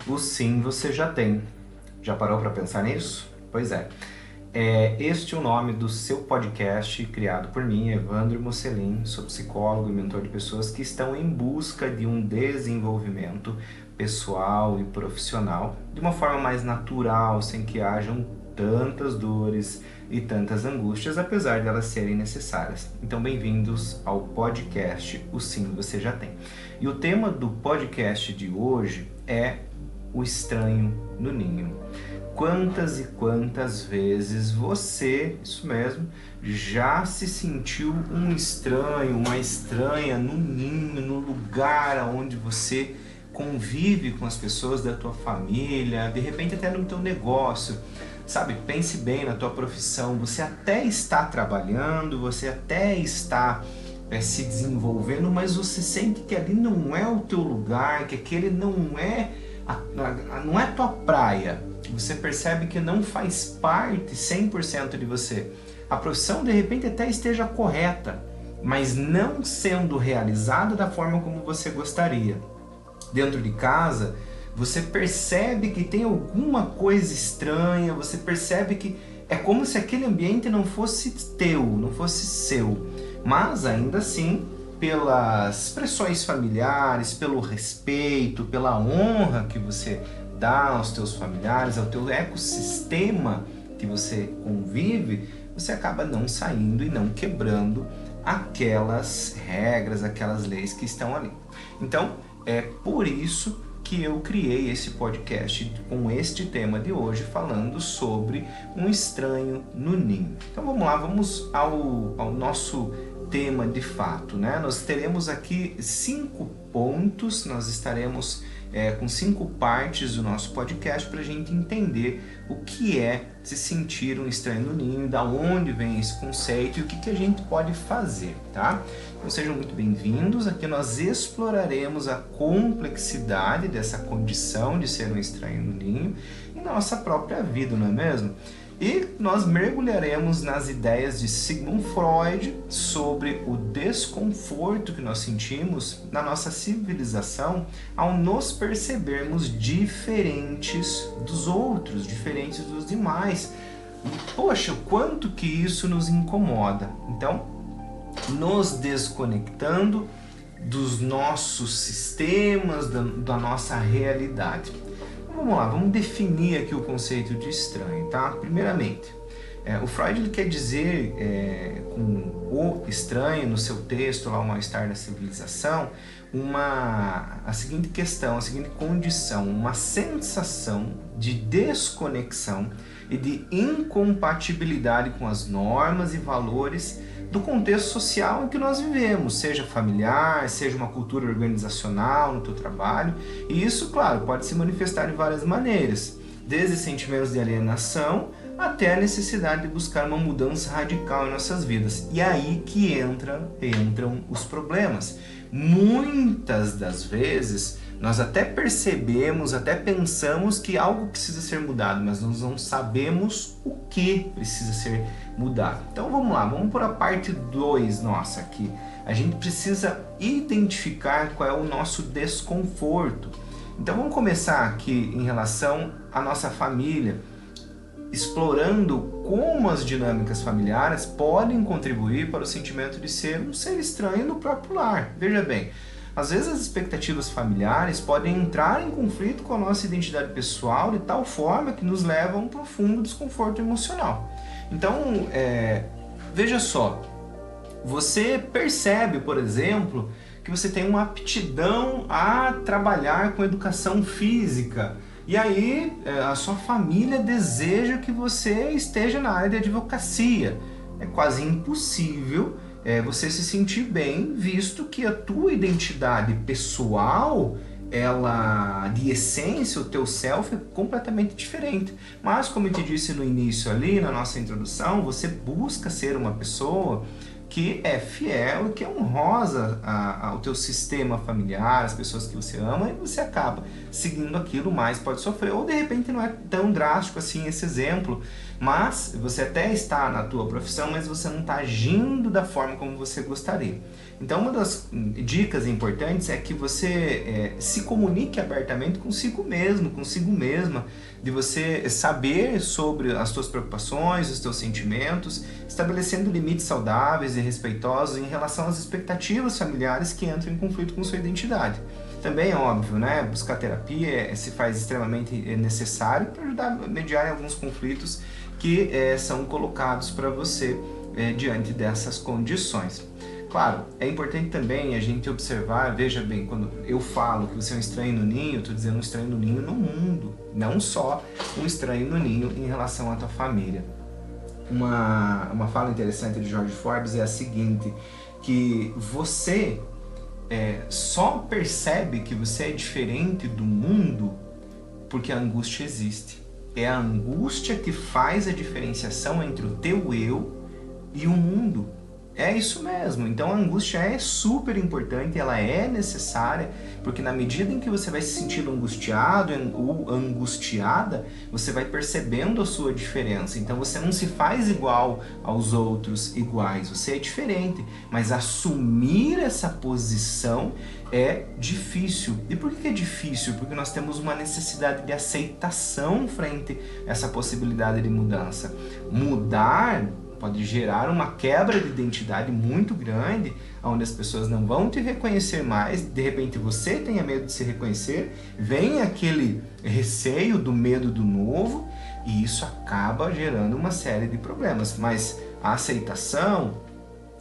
O sim você já tem. Já parou para pensar nisso? Pois é. Este é o nome do seu podcast criado por mim, Evandro Mocelin. Sou psicólogo e mentor de pessoas que estão em busca de um desenvolvimento pessoal e profissional de uma forma mais natural, sem que hajam tantas dores e tantas angústias, apesar de elas serem necessárias. Então, bem-vindos ao podcast O Sim Você Já Tem. E o tema do podcast de hoje é o estranho no ninho. Quantas e quantas vezes você, isso mesmo, já se sentiu um estranho, uma estranha no ninho, no lugar onde você convive com as pessoas da tua família, de repente até no teu negócio, sabe? Pense bem na tua profissão, você até está trabalhando, você até está se desenvolvendo, mas você sente que ali não é o teu lugar, que aquele não é a tua praia. Você percebe que não faz parte 100% de você. A profissão de repente até esteja correta, mas não sendo realizada da forma como você gostaria. Dentro de casa, você percebe que tem alguma coisa estranha, você percebe que é como se aquele ambiente não fosse teu, não fosse seu. Mas ainda assim, pelas pressões familiares, pelo respeito, pela honra que você dá aos teus familiares, ao teu ecossistema que você convive, você acaba não saindo e não quebrando aquelas regras, aquelas leis que estão ali. Então, é por isso que eu criei esse podcast com este tema de hoje, falando sobre um estranho no ninho. Então vamos lá, vamos ao nosso tema de fato, né? Nós teremos aqui 5 pontos, nós estaremos com 5 partes do nosso podcast para a gente entender o que é se sentir um estranho no ninho, da onde vem esse conceito e o que a gente pode fazer, tá? Então sejam muito bem-vindos, aqui nós exploraremos a complexidade dessa condição de ser um estranho no ninho em nossa própria vida, não é mesmo? E nós mergulharemos nas ideias de Sigmund Freud sobre o desconforto que nós sentimos na nossa civilização ao nos percebermos diferentes dos outros, diferentes dos demais. E, poxa, o quanto que isso nos incomoda. Então, nos desconectando dos nossos sistemas, da nossa realidade. Vamos lá, vamos definir aqui o conceito de estranho, tá? Primeiramente, o Freud ele quer dizer com o estranho no seu texto, lá, O Mal-Estar da Civilização, a seguinte questão, a seguinte condição, uma sensação de desconexão e de incompatibilidade com as normas e valores do contexto social em que nós vivemos, seja familiar, seja uma cultura organizacional no teu trabalho, e isso, claro, pode se manifestar de várias maneiras, desde sentimentos de alienação até a necessidade de buscar uma mudança radical em nossas vidas. E aí que entram os problemas. Muitas das vezes nós até percebemos, até pensamos que algo precisa ser mudado, mas nós não sabemos o que precisa ser mudado. Então vamos lá, vamos por a parte 2 nossa aqui. A gente precisa identificar qual é o nosso desconforto. Então vamos começar aqui em relação à nossa família, explorando como as dinâmicas familiares podem contribuir para o sentimento de ser um ser estranho no próprio lar. Veja bem, às vezes as expectativas familiares podem entrar em conflito com a nossa identidade pessoal de tal forma que nos leva a um profundo desconforto emocional. Então, veja só, você percebe, por exemplo, que você tem uma aptidão a trabalhar com educação física, e aí a sua família deseja que você esteja na área de advocacia. É quase impossível você se sentir bem, visto que a tua identidade pessoal, ela de essência, o teu self é completamente diferente. Mas como eu te disse no início ali, na nossa introdução, você busca ser uma pessoa que é fiel e que é honrosa ao teu sistema familiar, as pessoas que você ama, e você acaba seguindo aquilo, mais pode sofrer. Ou de repente não é tão drástico assim esse exemplo, mas você até está na tua profissão, mas você não está agindo da forma como você gostaria. Então uma das dicas importantes é que você se comunique abertamente consigo mesmo, consigo mesma, de você saber sobre as tuas preocupações, os teus sentimentos, estabelecendo limites saudáveis e respeitosos em relação às expectativas familiares que entram em conflito com sua identidade. Também é óbvio, né? Buscar terapia se faz extremamente necessário para ajudar a mediar alguns conflitos que são colocados para você diante dessas condições. Claro, é importante também a gente observar, veja bem, quando eu falo que você é um estranho no ninho, eu estou dizendo um estranho no ninho no mundo, não só um estranho no ninho em relação à tua família. Uma fala interessante de George Forbes é a seguinte, que você só percebe que você é diferente do mundo porque a angústia existe. É a angústia que faz a diferenciação entre o teu eu e o mundo. É isso mesmo, então a angústia é super importante, ela é necessária, porque na medida em que você vai se sentindo angustiado ou angustiada, você vai percebendo a sua diferença. Então você não se faz igual aos outros iguais, você é diferente, mas assumir essa posição é difícil. E por que é difícil? Porque nós temos uma necessidade de aceitação frente a essa possibilidade de mudança. Mudar pode gerar uma quebra de identidade muito grande, onde as pessoas não vão te reconhecer mais, de repente você tenha medo de se reconhecer, vem aquele receio do medo do novo, e isso acaba gerando uma série de problemas. Mas a aceitação,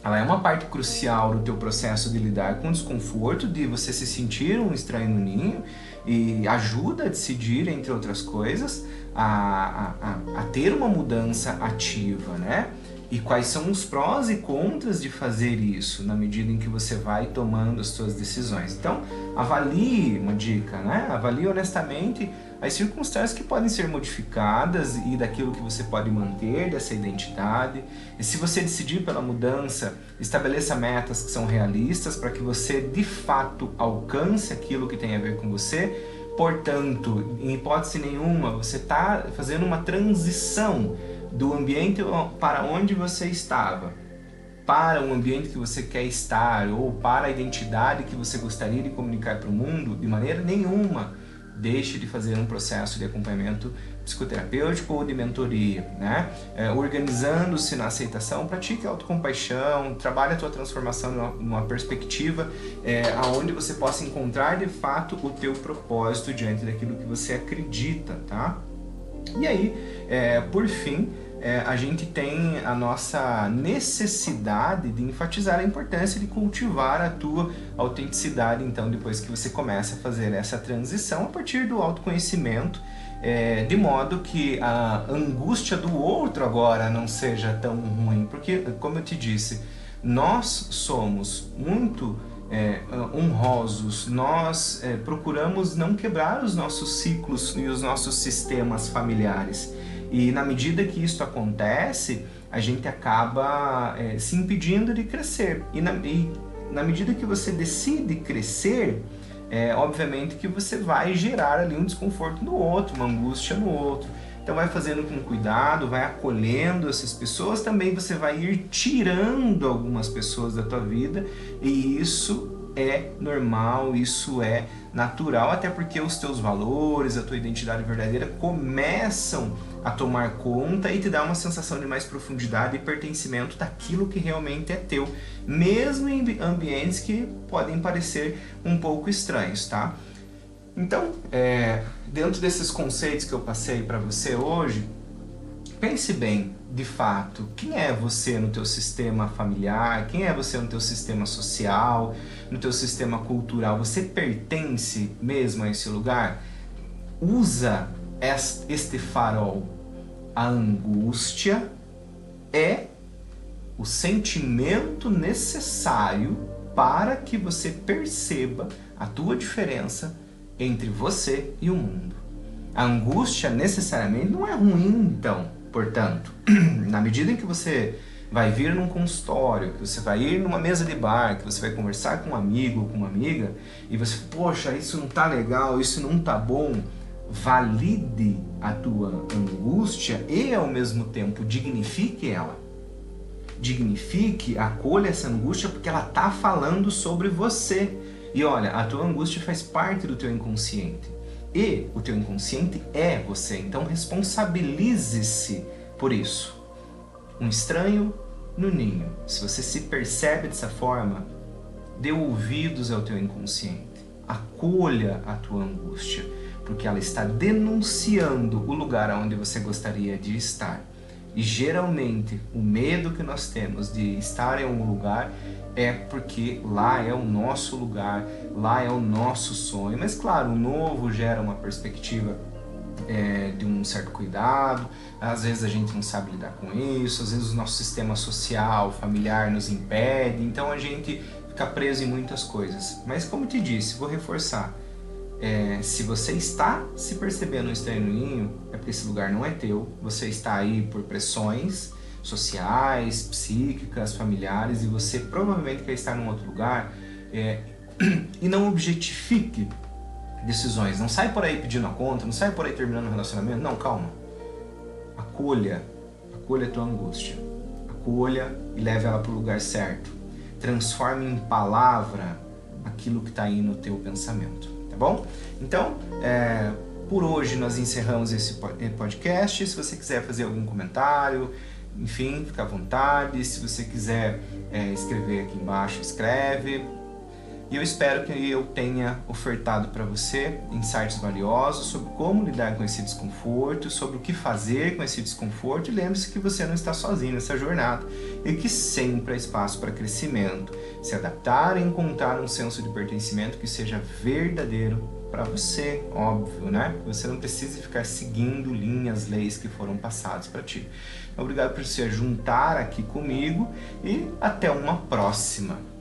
ela é uma parte crucial do teu processo de lidar com o desconforto, de você se sentir um estranho no ninho, e ajuda a decidir, entre outras coisas, a ter uma mudança ativa, né? E quais são os prós e contras de fazer isso, na medida em que você vai tomando as suas decisões. Então, avalie, uma dica, né? Avalie honestamente as circunstâncias que podem ser modificadas e daquilo que você pode manter dessa identidade. E se você decidir pela mudança, estabeleça metas que são realistas para que você, de fato, alcance aquilo que tem a ver com você. Portanto, em hipótese nenhuma, você está fazendo uma transição do ambiente para onde você estava, para o ambiente que você quer estar, ou para a identidade que você gostaria de comunicar para o mundo. De maneira nenhuma deixe de fazer um processo de acompanhamento psicoterapêutico ou de mentoria, né? Organizando-se na aceitação, pratique a autocompaixão, trabalhe a tua transformação numa perspectiva aonde você possa encontrar de fato o teu propósito diante daquilo que você acredita, tá? E aí, por fim, a gente tem a nossa necessidade de enfatizar a importância de cultivar a tua autenticidade, então, depois que você começa a fazer essa transição a partir do autoconhecimento, de modo que a angústia do outro agora não seja tão ruim, porque, como eu te disse, nós somos muito honrosos, nós procuramos não quebrar os nossos ciclos e os nossos sistemas familiares. E na medida que isso acontece, a gente acaba se impedindo de crescer. E na medida que você decide crescer, obviamente que você vai gerar ali um desconforto no outro, uma angústia no outro. Então vai fazendo com cuidado, vai acolhendo essas pessoas, também você vai ir tirando algumas pessoas da tua vida, e isso é normal, isso é natural, até porque os teus valores, a tua identidade verdadeira começam a tomar conta e te dá uma sensação de mais profundidade e pertencimento daquilo que realmente é teu, mesmo em ambientes que podem parecer um pouco estranhos, tá? Então, dentro desses conceitos que eu passei para você hoje, pense bem, de fato, quem é você no teu sistema familiar, quem é você no teu sistema social, no teu sistema cultural. Você pertence mesmo a esse lugar? Usa este farol. A angústia é o sentimento necessário para que você perceba a tua diferença entre você e o mundo. A angústia necessariamente não é ruim, então. Portanto, na medida em que você vai vir num consultório, que você vai ir numa mesa de bar, que você vai conversar com um amigo ou com uma amiga, e você, poxa, isso não tá legal, isso não tá bom, valide a tua angústia e ao mesmo tempo dignifique ela. Dignifique, acolha essa angústia porque ela tá falando sobre você. E olha, a tua angústia faz parte do teu inconsciente. E o teu inconsciente é você, então responsabilize-se por isso. Um estranho no ninho. Se você se percebe dessa forma, dê ouvidos ao teu inconsciente. Acolha a tua angústia, porque ela está denunciando o lugar onde você gostaria de estar. E geralmente o medo que nós temos de estar em um lugar é porque lá é o nosso lugar, lá é o nosso sonho. Mas claro, o novo gera uma perspectiva de um certo cuidado, às vezes a gente não sabe lidar com isso, às vezes o nosso sistema social, familiar nos impede, então a gente fica preso em muitas coisas. Mas como te disse, vou reforçar, se você está se percebendo um estranho no ninho, é porque esse lugar não é teu, você está aí por pressões sociais, psíquicas, familiares, e você provavelmente quer estar num outro lugar, e não objetifique decisões, não sai por aí pedindo a conta, não sai por aí terminando o relacionamento, não, calma. Acolha a tua angústia, acolha e leve ela para o lugar certo, transforme em palavra aquilo que está aí no teu pensamento, tá bom? Então, por hoje nós encerramos esse podcast. Se você quiser fazer algum comentário, enfim, fica à vontade. Se você quiser escrever aqui embaixo, escreve. E eu espero que eu tenha ofertado para você insights valiosos sobre como lidar com esse desconforto, sobre o que fazer com esse desconforto. E lembre-se que você não está sozinho nessa jornada e que sempre há espaço para crescimento, se adaptar e encontrar um senso de pertencimento que seja verdadeiro para você, óbvio, né? Você não precisa ficar seguindo linhas, leis que foram passadas para ti. Obrigado por se juntar aqui comigo e até uma próxima.